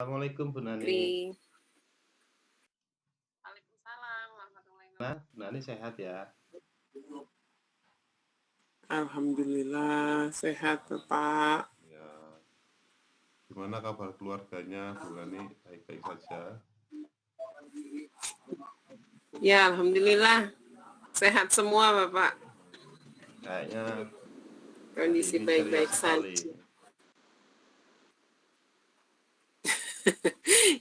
Assalamualaikum Bu Nani. Fikri. Waalaikumsalam warahmatullahi wabarakatuh. Bu Nani sehat ya? Alhamdulillah sehat Bapak. Ya. Gimana kabar keluarganya Bu Nani? Baik-baik saja? Ya, alhamdulillah sehat semua Bapak. Kayaknya Kondisi ini baik-baik ceria sekali. saja.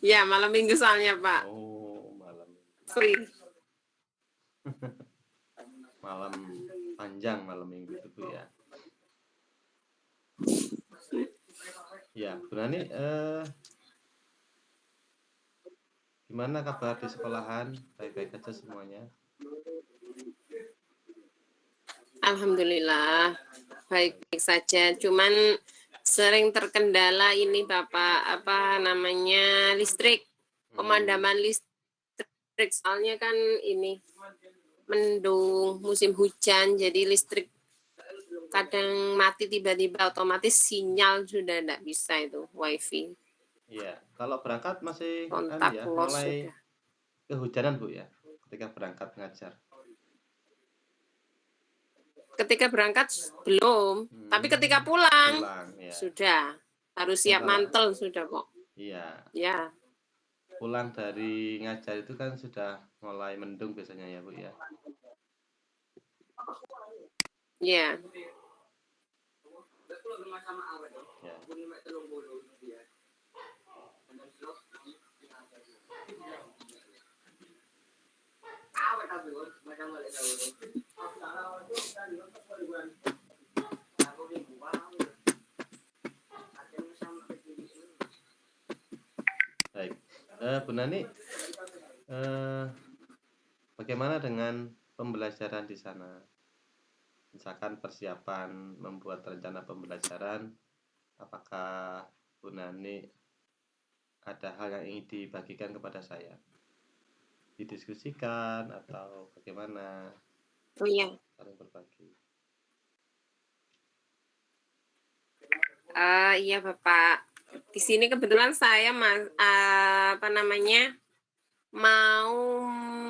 Ya, malam minggu soalnya Pak. Oh, malam Free. malam panjang malam minggu itu Bu ya. Ya, Bu Nani, gimana kabar di sekolahan? Baik-baik aja semuanya? Alhamdulillah baik-baik saja. Cuman sering terkendala ini Bapak, listrik. Pemadaman listrik soalnya kan ini mendung, musim hujan, jadi listrik kadang mati tiba-tiba, otomatis sinyal sudah tidak bisa itu wifi. Iya, kalau berangkat masih Kontak ya, los mulai sudah. kehujanan Bu ya, ketika berangkat ngajar. Ketika berangkat belum, tapi ketika pulang ya. sudah harus siap mantel sudah kok. Iya. Ya. Pulang dari ngajar itu kan sudah mulai mendung biasanya ya Bu ya. Iya. Ya. Baik, Bu Nani, bagaimana dengan pembelajaran di sana? Misalkan persiapan membuat rencana pembelajaran, apakah Bu Nani ada hal yang ingin dibagikan kepada saya? Didiskusikan atau bagaimana? Oh iya. Saling berbagi. Iya Bapak. Di sini kebetulan saya mau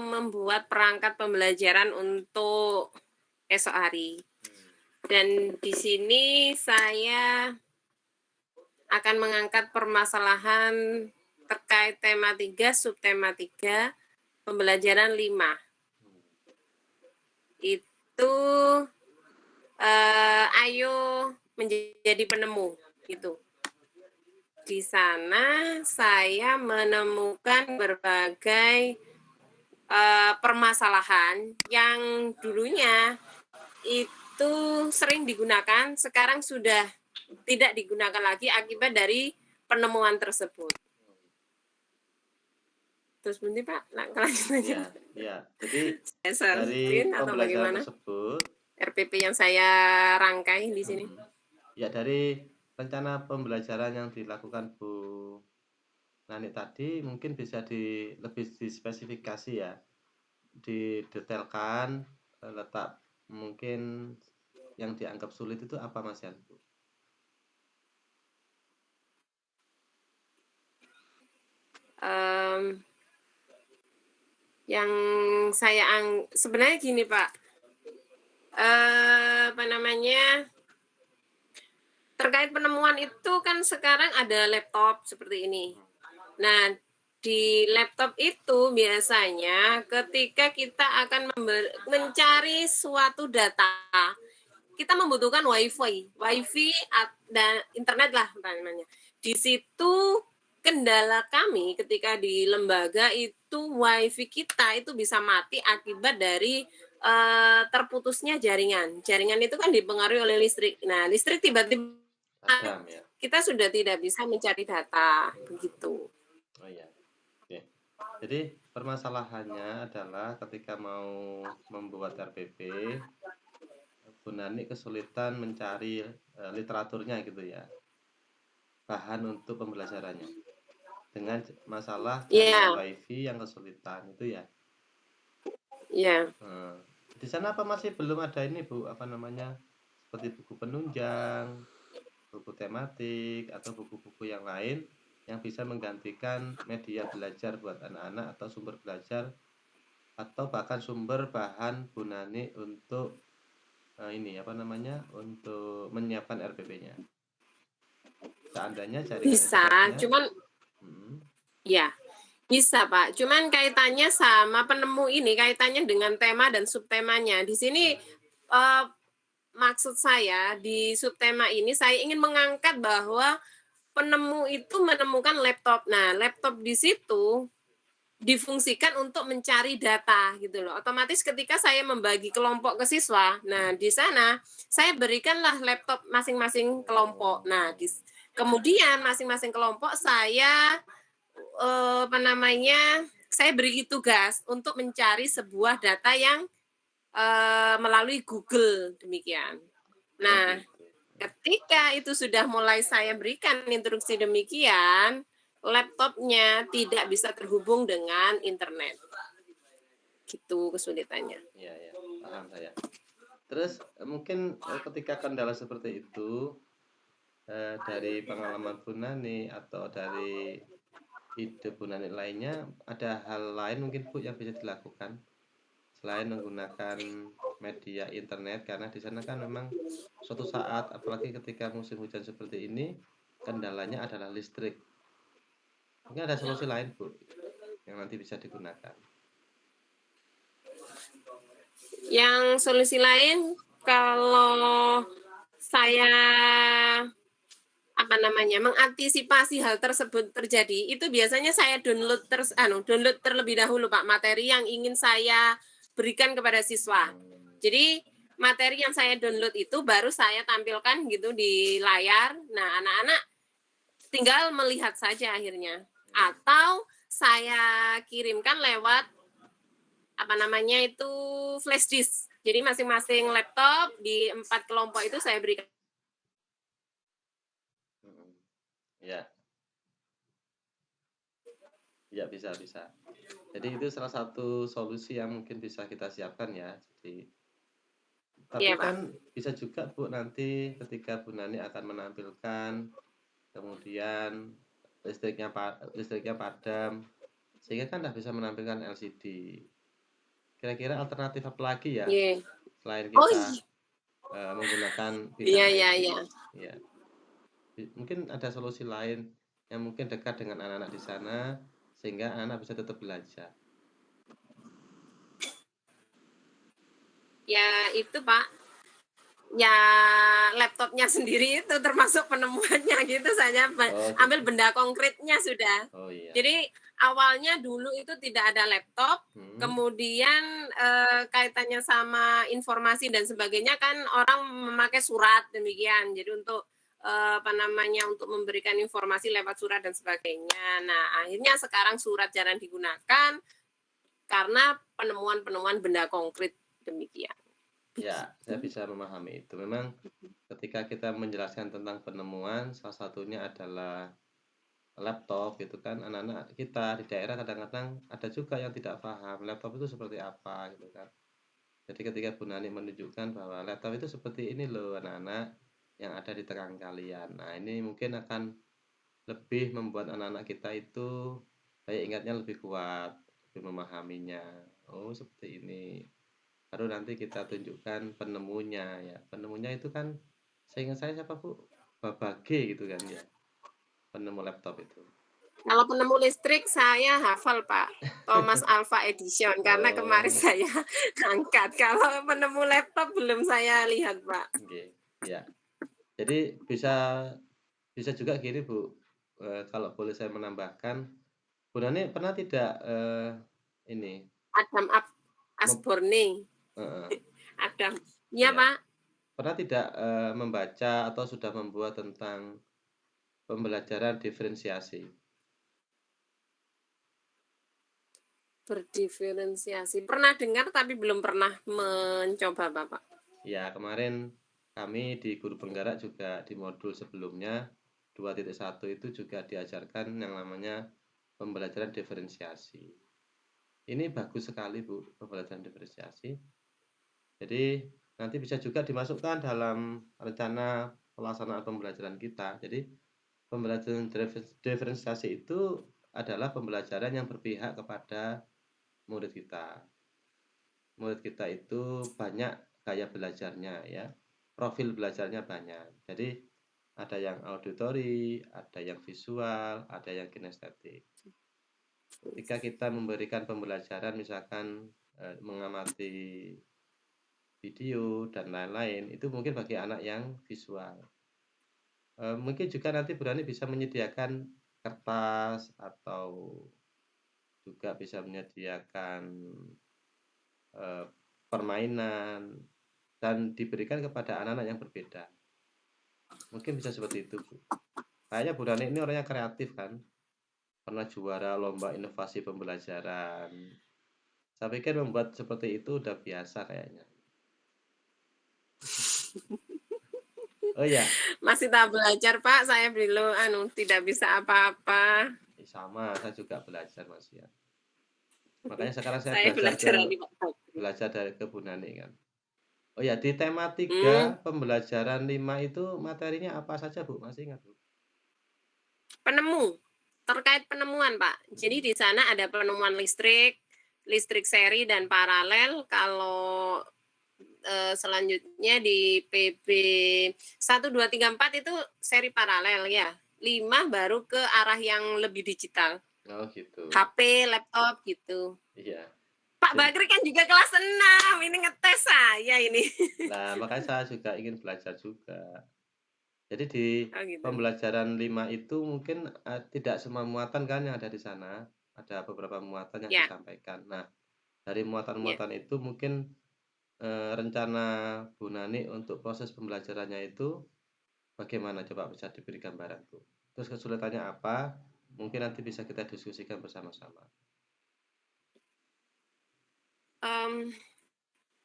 membuat perangkat pembelajaran untuk esok hari. Dan di sini saya akan mengangkat permasalahan terkait tema 3, subtema 3, pembelajaran 5. Itu ayo menjadi penemu gitu. Di sana saya menemukan berbagai permasalahan yang dulunya itu sering digunakan, sekarang sudah tidak digunakan lagi akibat dari penemuan tersebut. Terus berhenti Pak, kelanjutannya. Ya. Jadi dari pembelajaran tersebut, RPP yang saya rangkai di sini. Ya, dari rencana pembelajaran yang dilakukan Bu Nani tadi mungkin bisa lebih dispesifikasi ya, didetailkan letak mungkin yang dianggap sulit itu apa Mas Yan? Yang saya sebenarnya gini Pak, terkait penemuan itu kan sekarang ada laptop seperti ini. Nah, di laptop itu biasanya ketika kita akan mencari suatu data, kita membutuhkan wifi dan internet lah namanya. Di situ kendala kami ketika di lembaga itu wifi kita itu bisa mati akibat dari terputusnya jaringan. Jaringan itu kan dipengaruhi oleh listrik. Nah, listrik tiba-tiba kita sudah tidak bisa mencari data begitu. Oh iya. Oke. Jadi permasalahannya adalah ketika mau membuat RPP, Bu Nani kesulitan mencari literaturnya gitu ya, bahan untuk pembelajarannya, dengan masalah wifi yang kesulitan itu ya. Iya. Di sana apa masih belum ada ini Bu, seperti buku penunjang, buku tematik atau buku-buku yang lain yang bisa menggantikan media belajar buat anak-anak atau sumber belajar atau bahkan sumber bahan Bu Nani untuk untuk menyiapkan RPP-nya. Seandainya jaringan Bisa, internetnya, cuman ya bisa Pak. Cuman kaitannya sama penemu ini, kaitannya dengan tema dan subtemanya. Di sini maksud saya di subtema ini saya ingin mengangkat bahwa penemu itu menemukan laptop. Nah, laptop di situ difungsikan untuk mencari data gitu loh. Otomatis ketika saya membagi kelompok ke siswa, nah di sana saya berikanlah laptop masing-masing kelompok. Nah, kemudian masing-masing kelompok saya saya beri tugas untuk mencari sebuah data yang melalui Google demikian. Nah, ketika itu sudah mulai saya berikan instruksi demikian, laptopnya tidak bisa terhubung dengan internet. Gitu kesulitannya. Iya, ya, paham saya. Terus mungkin ketika kendala seperti itu dari pengalaman Bu Nani atau dari ide Bu Nani lainnya, ada hal lain mungkin Bu yang bisa dilakukan selain menggunakan media internet, karena di sana kan memang suatu saat apalagi ketika musim hujan seperti ini kendalanya adalah listrik. Mungkin ada solusi lain Bu yang nanti bisa digunakan. Yang solusi lain kalau saya mengantisipasi hal tersebut terjadi, itu biasanya saya download terlebih dahulu Pak materi yang ingin saya berikan kepada siswa. Jadi materi yang saya download itu baru saya tampilkan gitu di layar. Nah, anak-anak tinggal melihat saja akhirnya. Atau saya kirimkan lewat flash disk. Jadi masing-masing laptop di 4 kelompok itu saya berikan. Ya. Ya, bisa. Jadi itu salah satu solusi yang mungkin bisa kita siapkan ya. Tapi ya, kan Pak, bisa juga Bu nanti ketika Bu Nani akan menampilkan, kemudian listriknya padam, sehingga kan tidak bisa menampilkan LCD. Kira-kira alternatif apa lagi ya selain kita menggunakan bidang IT? Ya. Mungkin ada solusi lain yang mungkin dekat dengan anak-anak di sana sehingga anak bisa tetap belajar. Ya itu Pak, ya laptopnya sendiri itu termasuk penemuannya gitu saja. Ambil benda konkretnya sudah. Iya. Jadi awalnya dulu itu tidak ada laptop, kemudian kaitannya sama informasi dan sebagainya kan orang memakai surat demikian. Jadi untuk untuk memberikan informasi lewat surat dan sebagainya. Nah, akhirnya sekarang surat jarang digunakan karena penemuan benda konkret demikian. Ya, saya bisa memahami itu. Memang ketika kita menjelaskan tentang penemuan, salah satunya adalah laptop gitu kan, anak-anak kita di daerah kadang-kadang ada juga yang tidak paham laptop itu seperti apa gitu kan. Jadi ketika Bu Nani menunjukkan bahwa laptop itu seperti ini loh anak-anak yang ada di tengah kalian. Nah, ini mungkin akan lebih membuat anak-anak kita itu daya ingatnya lebih kuat, lebih memahaminya. Oh, seperti ini. Baru nanti kita tunjukkan penemunya ya. Penemunya itu kan seingat saya siapa Bu? Babage gitu kan ya. Penemu laptop itu. Kalau penemu listrik saya hafal Pak, Thomas Alva Edison karena kemarin saya angkat. Kalau penemu laptop belum saya lihat Pak. Oke, ya. Jadi bisa juga gini Bu, kalau boleh saya menambahkan, Bu Nani pernah tidak ini? Adam Asborne. Adam, ya Pak. Pernah tidak membaca atau sudah membuat tentang pembelajaran diferensiasi? Berdiferensiasi. Pernah dengar tapi belum pernah mencoba Bapak. Ya, kemarin kami di Guru Penggerak juga di modul sebelumnya 2.1 itu juga diajarkan yang namanya pembelajaran diferensiasi. Ini bagus sekali Bu, pembelajaran diferensiasi. Jadi nanti bisa juga dimasukkan dalam rencana pelaksanaan pembelajaran kita. Jadi Pembelajaran diferensiasi itu adalah pembelajaran yang berpihak kepada murid kita. Murid kita itu banyak gaya belajarnya ya. Profil belajarnya banyak. Jadi ada yang auditori, ada yang visual, ada yang kinestetik. Ketika kita memberikan pembelajaran misalkan mengamati video dan lain-lain, itu mungkin bagi anak yang visual. Mungkin juga nanti Bu Rani bisa menyediakan kertas atau juga bisa menyediakan permainan dan diberikan kepada anak-anak yang berbeda. Mungkin bisa seperti itu, Bu. Kayaknya Bu Rani ini orangnya kreatif kan, pernah juara lomba inovasi pembelajaran. Saya pikir membuat seperti itu udah biasa kayaknya. Oh ya, Masih tahap belajar, Pak. Saya belum tidak bisa apa-apa. sama, saya juga belajar Mas ya. Makanya sekarang saya Saya belajar belajar dari ke Bu Nani kan. Oh ya, di tema 3 pembelajaran 5 itu materinya apa saja Bu? Masih ingat Bu? Penemu. Terkait penemuan, Pak. Jadi di sana ada penemuan listrik seri dan paralel. Kalau selanjutnya di PB 1, 2, 3, 4 itu seri paralel ya. 5 baru ke arah yang lebih digital. Oh gitu. HP, laptop gitu. Iya. Pak Bakri kan juga kelas 6. Ini ngetes saya ini. Nah, makanya saya juga ingin belajar juga. Jadi di gitu. pembelajaran 5 itu mungkin tidak semua muatan kan yang ada di sana. Ada beberapa muatan yang disampaikan. Nah, dari muatan-muatan itu mungkin rencana Bu Nani untuk proses pembelajarannya itu bagaimana? Coba bisa diberi gambaran Bu. Terus kesulitannya apa? Mungkin nanti bisa kita diskusikan bersama-sama.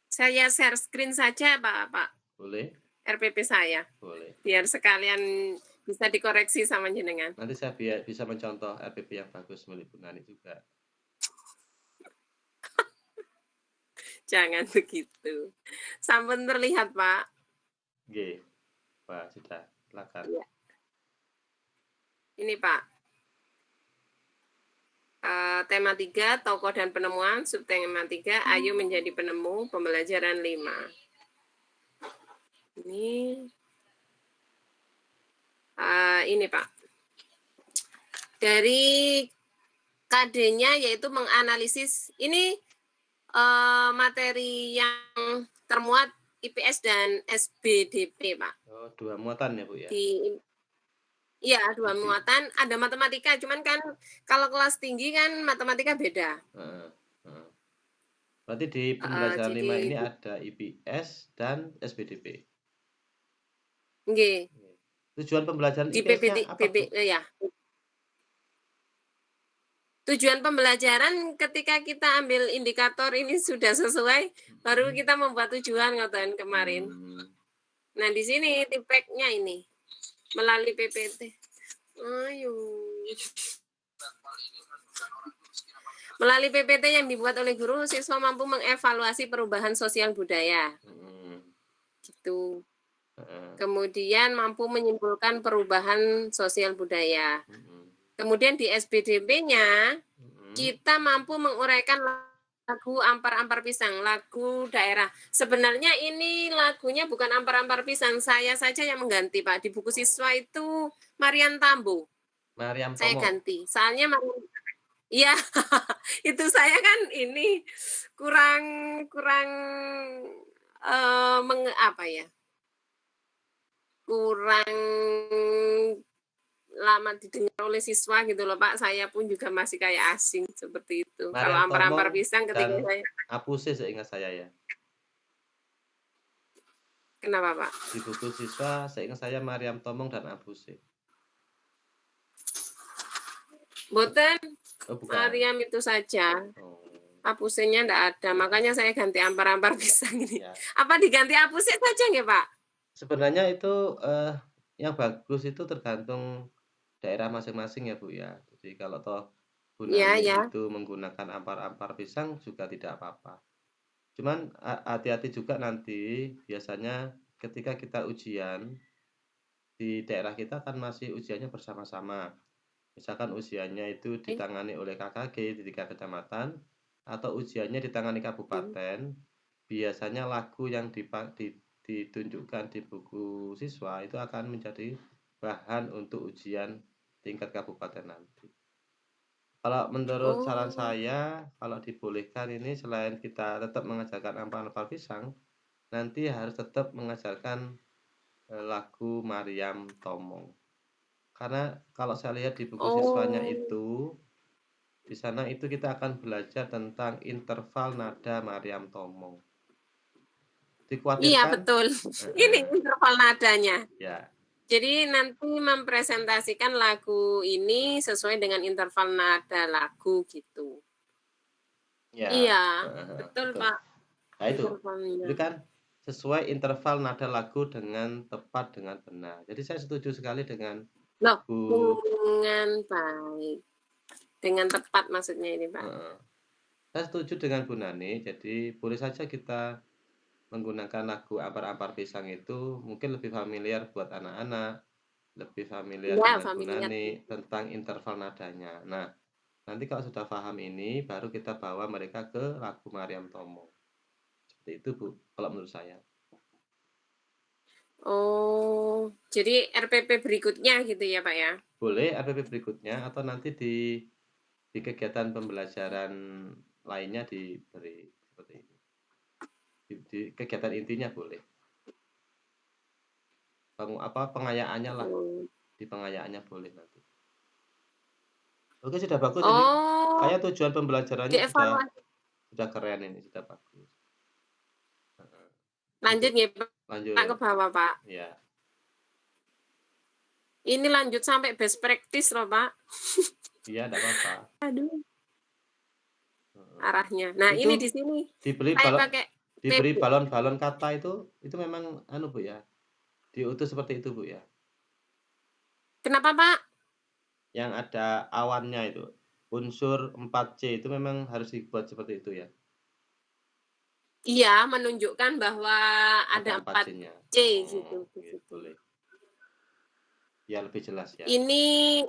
Saya share screen saja Pak. Boleh? RPP saya. Boleh. Biar sekalian bisa dikoreksi sama jenengan. Nanti saya bisa mencontoh RPP yang bagus milik Bu Nani juga. Jangan begitu. Sampun terlihat, Pak. Oke. Pak, sudah. Silakan. Ya. Ini, Pak. Tema 3, tokoh dan penemuan. Subtema 3, ayo menjadi penemu. Pembelajaran 5. Ini, Pak. Dari KD-nya yaitu menganalisis. Ini materi yang termuat IPS dan SBDP, Pak. Oh, 2 muatan ya, Bu ya? Iya, 2 muatan. Ada matematika, cuman kan kalau kelas tinggi kan matematika beda. Berarti di pembelajaran 5 ini ada IPS dan SBDP. Nggih. Tujuan pembelajaran IPS-nya apa, Bu? Ya. Tujuan pembelajaran ketika kita ambil indikator ini sudah sesuai, baru kita membuat tujuan ngoten kemarin. Nah, di sini tipeknya ini melalui PPT. Ayo. Melalui PPT yang dibuat oleh guru, siswa mampu mengevaluasi perubahan sosial budaya. Gitu. Kemudian mampu menyimpulkan perubahan sosial budaya. Kemudian di SBDP-nya kita mampu menguraikan lagu Ampar-Ampar Pisang, lagu daerah. Sebenarnya ini lagunya bukan Ampar-Ampar Pisang, saya saja yang mengganti, Pak. Di buku siswa itu Mariam Tambo. Mariam Tomo. Saya ganti. Soalnya iya, itu saya kan ini kurang kurang lama didengar oleh siswa gitu loh Pak. Saya pun juga masih kayak asing seperti itu. Kalau Ampar-Ampar Pisang ketika saya Apuse seingat saya ya. Kenapa Pak? Di buku siswa seingat saya Mariam Tomong dan Apuse. Boten. Mariam itu saja. Apusenya enggak ada. Makanya saya ganti Ampar-Ampar Pisang ini. Ya. Apa diganti Apuse saja nggak Pak? Sebenarnya itu yang bagus itu tergantung daerah masing-masing ya Bu ya. Jadi kalau toh Bu Nani itu menggunakan Ampar-Ampar Pisang juga tidak apa-apa. Cuman hati-hati juga nanti biasanya ketika kita ujian di daerah kita kan masih ujiannya bersama-sama. Misalkan ujiannya itu ditangani oleh KKG di 3 kecamatan atau ujiannya ditangani kabupaten, biasanya lagu yang ditunjukkan di buku siswa itu akan menjadi bahan untuk ujian tingkat kabupaten nanti. Kalau menurut saran saya, kalau dibolehkan ini selain kita tetap mengajarkan ampal-ampal pisang, nanti harus tetap mengajarkan lagu Maryam Tomong. Karena kalau saya lihat di buku siswanya itu, di sana itu kita akan belajar tentang interval nada Maryam Tomong. Iya, Dikhawatirkan, betul. Ini interval nadanya. ya, Jadi nanti mempresentasikan lagu ini sesuai dengan interval nada lagu gitu. ya, Iya, betul, Pak. Nah itu Intervalnya. kan sesuai interval nada lagu dengan tepat dengan benar. Jadi saya setuju sekali dengan Loh, dengan baik. Dengan tepat maksudnya ini, Pak. Saya setuju dengan Bu Nani, jadi boleh saja kita menggunakan lagu Ampar-Ampar Pisang itu mungkin lebih familiar buat anak-anak, lebih familiar Ya, dengan Bu Nani tentang interval nadanya. Nah, nanti kalau sudah paham ini, baru kita bawa mereka ke lagu Maryam Tomong. Seperti itu, Bu, kalau menurut saya. Oh, jadi RPP berikutnya gitu ya, Pak ya? Boleh RPP berikutnya atau nanti di kegiatan pembelajaran lainnya diberi seperti ini. Di kegiatan intinya boleh. Pengayaannya lah. Di pengayaannya boleh nanti. Oke, sudah bagus ini. Kayak tujuan pembelajarannya sudah keren ini, sudah bagus. Lanjut ya, Lanjut. Pak, ke bawah, Pak. Ya. Ini lanjut sampai best practice loh, Pak. Iya, enggak apa-apa. Aduh. Arahnya. Nah, itu, ini di sini. Diberi balon-balon kata itu memang Bu ya. Diutus seperti itu, Bu ya. Kenapa, Pak? Yang ada awannya itu. Unsur 4C itu memang harus dibuat seperti itu ya. Iya, menunjukkan bahwa ada 4C gitu. Boleh. Ya, lebih jelas ya. Ini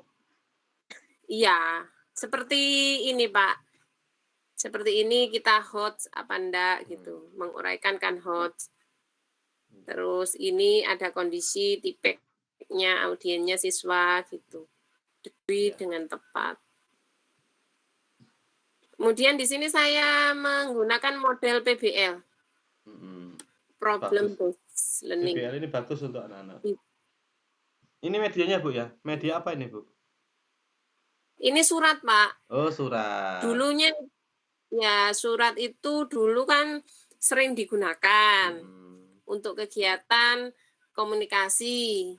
iya, seperti ini, Pak. Seperti ini kita hot apa enggak gitu, menguraikan kan hot. Terus ini ada kondisi tipeknya audiennya siswa gitu. Diberi dengan tepat. Kemudian di sini saya menggunakan model PBL. Problem based learning. PBL ini bagus untuk anak-anak. Ini medianya, Bu ya? Media apa ini, Bu? Ini surat, Pak. Oh, surat. Dulunya ya, surat itu dulu kan sering digunakan untuk kegiatan komunikasi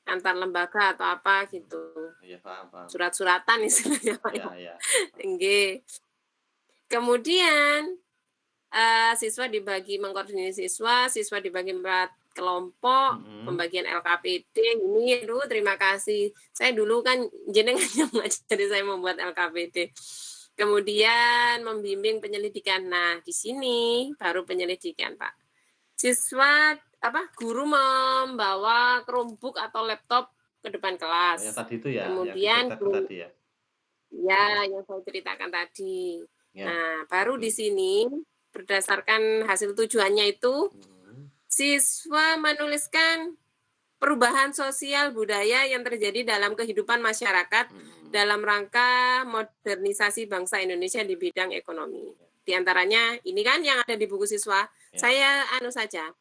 antar lembaga atau apa gitu. Iya, paham. Surat-suratan istilahnya, Pak. Iya. Kemudian siswa dibagi mengkoordinasi siswa dibagi 4 kelompok, pembagian LKPD. Ini terima kasih. Saya dulu kan jenengan yang ngajari saya membuat LKPD. Kemudian membimbing penyelidikan. Nah, di sini baru penyelidikan, Pak. Guru membawa Chromebook atau laptop ke depan kelas. Yang tadi itu ya, kemudian yang tadi ya. Ya, yang saya ceritakan tadi. Ya. Nah, baru di sini berdasarkan hasil tujuannya itu siswa menuliskan perubahan sosial budaya yang terjadi dalam kehidupan masyarakat dalam rangka modernisasi bangsa Indonesia di bidang ekonomi. Di antaranya ini kan yang ada di buku siswa. Ya. Saya saja.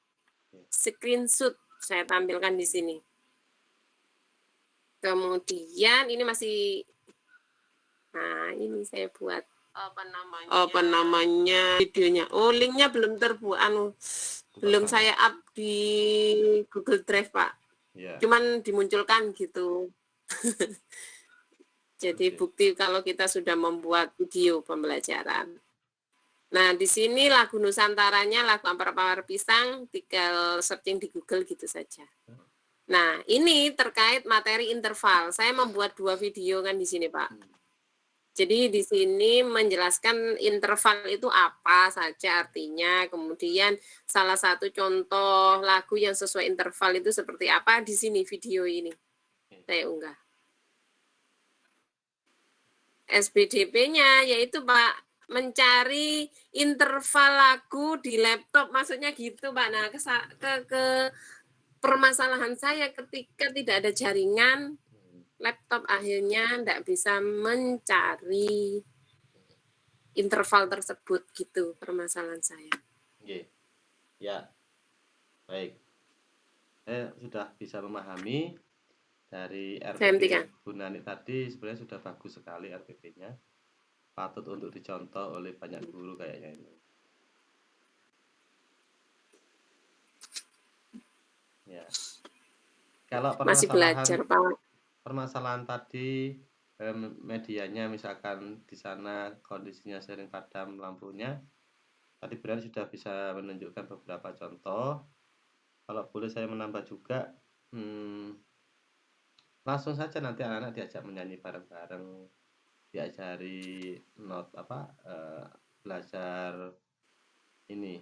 Screenshot saya tampilkan di sini. Kemudian ini masih ini saya buat apa namanya videonya. Oh, linknya belum terbuat belum saya up di Google Drive, Pak. Yeah. Cuman dimunculkan gitu. Jadi bukti kalau kita sudah membuat video pembelajaran. Nah, di sini lagu Nusantaranya, lagu Ampar-Ampar Pisang, tinggal searching di Google gitu saja. Nah, ini terkait materi interval. Saya membuat 2 video kan di sini, Pak. Jadi di sini menjelaskan interval itu apa saja artinya, kemudian salah satu contoh lagu yang sesuai interval itu seperti apa di sini video ini. Saya unggah. SBDP-nya yaitu Pak mencari interval lagu di laptop, maksudnya gitu Pak. Nah, ke permasalahan saya ketika tidak ada jaringan, laptop akhirnya tidak bisa mencari interval tersebut, gitu permasalahan saya. Ya, baik. Saya sudah bisa memahami dari RPP Bu Nani tadi, sebenarnya sudah bagus sekali RPP-nya. Patut untuk dicontoh oleh banyak guru kayaknya ini. Ya. Kalau masih belajar, Pak. Permasalahan tadi medianya misalkan di sana kondisinya sering padam lampunya. Tadi Brian sudah bisa menunjukkan beberapa contoh. Kalau boleh saya menambah juga, langsung saja nanti anak-anak diajak menyanyi bareng-bareng, diajari belajar ini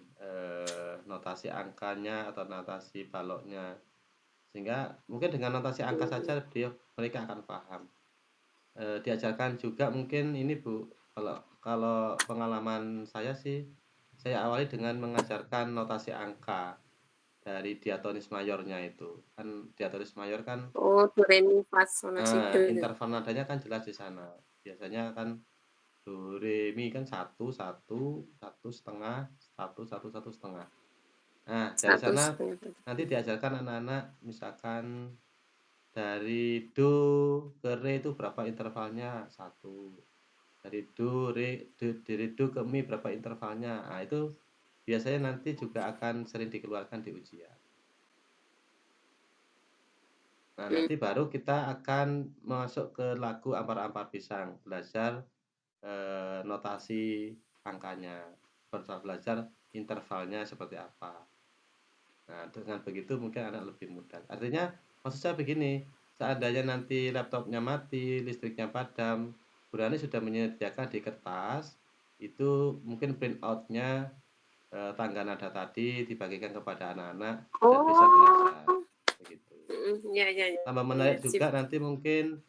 notasi angkanya atau notasi baloknya, sehingga mungkin dengan notasi angka saja mereka akan paham. Diajarkan juga mungkin ini Bu, kalau pengalaman saya sih, saya awali dengan mengajarkan notasi angka dari diatonis mayornya itu. Kan diatonis mayor kan do re mi fa sol la si do. Interval nadanya kan jelas di sana. Biasanya kan do re mi kan 1 1 1 setengah 1 1 1 setengah. Nah, dari sana nanti diajarkan anak-anak misalkan dari do ke re itu berapa intervalnya? 1. Dari do ke mi berapa intervalnya? Nah, itu biasanya nanti juga akan sering dikeluarkan di ujian. Nah, nanti baru kita akan masuk ke lagu Ampar-Ampar Pisang, belajar notasi angkanya, belajar intervalnya seperti apa. Nah, dengan begitu mungkin anak lebih mudah. Artinya, maksud saya begini, seandainya nanti laptopnya mati, listriknya padam, Bu Rani sudah menyediakan di kertas, itu mungkin print out-nya tangga nada tadi dibagikan kepada anak-anak, tidak bisa belajar. Begitu. Ya. Tambah menarik juga nanti mungkin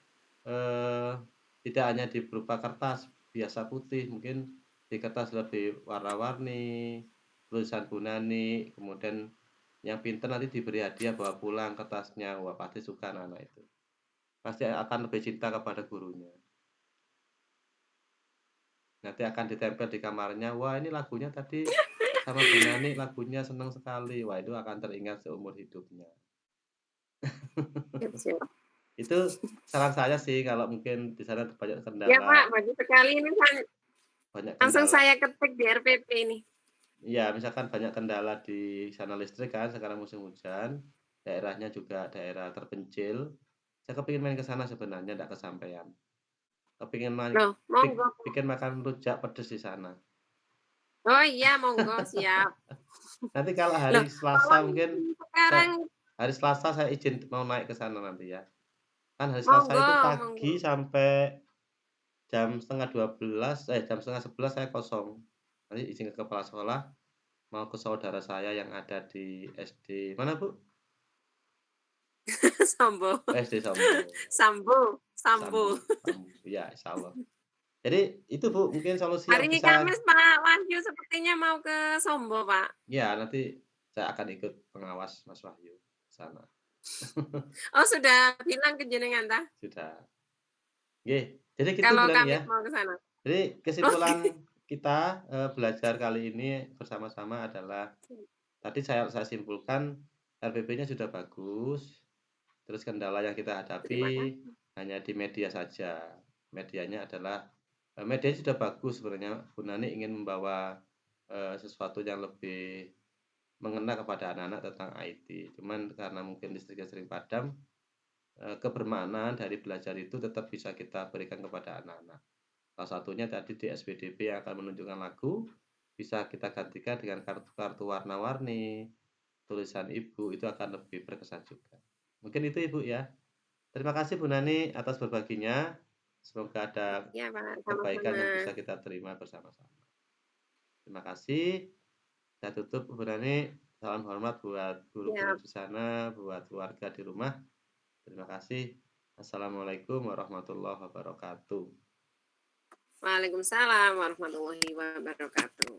tidak hanya di berupa kertas biasa putih, mungkin di kertas lebih warna-warni, tulisan Bu Nani, kemudian yang pintar nanti diberi hadiah bawa pulang kertasnya. Wah, pasti suka anak-anak itu. Pasti akan lebih cinta kepada gurunya. Nanti akan ditempel di kamarnya. Wah, ini lagunya tadi sama Bu Nani, lagunya senang sekali. Wah, itu akan teringat seumur hidupnya. Itu saran saya sih, kalau mungkin di sana banyak kendala. Ya Pak, bagus sekali ini kan. Langsung saya ketik di RPP ini. Iya, misalkan banyak kendala di sana listrik kan, sekarang musim hujan, daerahnya juga daerah terpencil. Saya kepingin main ke sana sebenarnya, tidak kesampaian. Kepingin bikin makan rujak pedes di sana. Oh iya, monggo, siap. Nanti kalau hari Selasa mungkin hari Selasa saya izin mau naik ke sana nanti ya. Kan hari Selasa itu pagi sampai jam setengah 12, jam setengah 11 saya kosong. Nanti izin ke kepala sekolah, mau ke saudara saya yang ada di SD mana Bu? Sambo. SD Sambo. Ya, insya Allah. Jadi itu Bu, mungkin solusi hari yang bisa. Kamis Pak Wahyu sepertinya mau ke Sombo Pak. Ya, nanti saya akan ikut pengawas Mas Wahyu sana. Oh, sudah bilang ke jenengan ta? Sudah. Oke, jadi gitu kalau bulan Kamis ya. Mau ke sana. Jadi kesimpulan kita belajar kali ini bersama-sama adalah tadi saya simpulkan RPP-nya sudah bagus. Terus kendala yang kita hadapi hanya di media saja. Medianya adalah media sudah bagus sebenarnya. Bu Nani ingin membawa sesuatu yang lebih mengena kepada anak-anak tentang IT. Cuman karena mungkin listriknya sering padam, kebermaknaan dari belajar itu tetap bisa kita berikan kepada anak-anak. Salah satunya tadi di SPDP yang akan menunjukkan lagu, bisa kita gantikan dengan kartu-kartu warna-warni, tulisan ibu, itu akan lebih berkesan juga. Mungkin itu Ibu ya. Terima kasih Bu Nani atas berbaginya. Semoga ada Ya, Pak. kebaikan yang Sama-sama. bisa kita terima bersama-sama. Terima kasih. Saya tutup, Bu Nani. Salam hormat buat guru-guru Ya. di sana, buat keluarga di rumah. Terima kasih. Assalamualaikum warahmatullahi wabarakatuh. Waalaikumsalam warahmatullahi wabarakatuh.